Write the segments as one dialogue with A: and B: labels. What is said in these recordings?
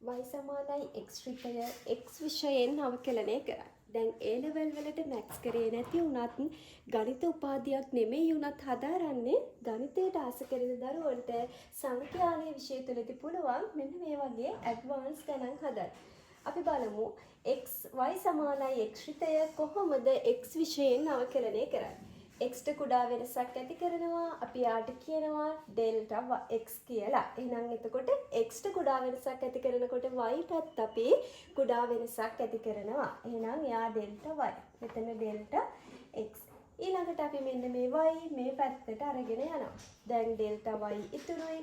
A: y සමානයි x ශ්‍රිතය x විෂයෙන් අවකලනය කරයි. දැන් A level වලට මැක්ස් කරේ නැති වුණත් ගණිත උපාධියක් නෙමෙයි වුණත් හදාරන්නේ ගණිතයට ආස කරන දරුවන්ට සංඛ්‍යාලයේ විෂය තුලදී පුළුවන් මෙන්න මේ වගේ ඇඩ්වාන්ස් ගණන් හදන්න. අපි බලමු x y සමානයි x ශ්‍රිතය කොහොමද x විෂයෙන් අවකලනය කරන්නේ. x ට කුඩා වෙනසක් ඇති කරනවා අපි යාට කියනවා ඩෙල්ටා x කියලා. එහෙනම් එතකොට x ට කුඩා වෙනසක් ඇති කරනකොට y ටත් අපි කුඩා වෙනසක් ඇති කරනවා. එහෙනම් යා ඩෙල්ටා y. මෙතන ඩෙල්ටා x. ඊළඟට අපි මෙන්න මේ y මේ පැත්තට අරගෙන යනවා. දැන් ඩෙල්ටා y ඉතුරුයි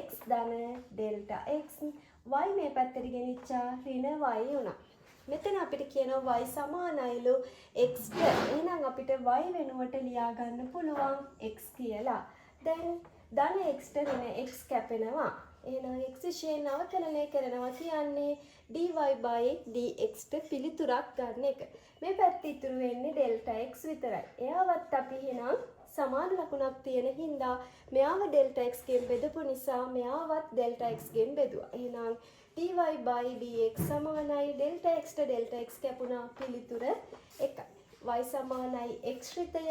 A: x ධන ඩෙල්ටා x y මේ පැත්තට ගෙනිච්චා ඍණ y වුණා. මෙතන අපිට කියනවා y සමානයිලු x ට. එහෙනම් අපිට y වෙනුවට ලියා ගන්න පුළුවන් x කියලා. දැන් ධන x ට ඍණ x කැපෙනවා. එහෙනම් x විශේෂයෙන් අවකලනය කරනවා කියන්නේ dy by dx ට පිළිතුරක් ගන්න එක. මේ පැත්ත ඉතුරු වෙන්නේ ඩෙල්ටා x විතරයි. එයාවත් අපි එහෙනම් සමාන ලකුණක් තියෙන හින්දා මෙයාව ඩෙල්ටා x ගෙන් බෙදපු නිසා මෙයාවත් ඩෙල්ටා x ගෙන් බෙදුවා. එහෙනම් dy by dx සමානයි ඩෙල්ටා x ට ඩෙල්ටා x කැපුණා පිළිතුර 1යි. y සමානයි x ශ්‍රිතය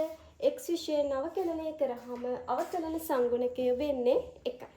A: x විශේෂයෙන් අවකලනය කරාම අවකලන සංගුණකය වෙන්නේ 1යි.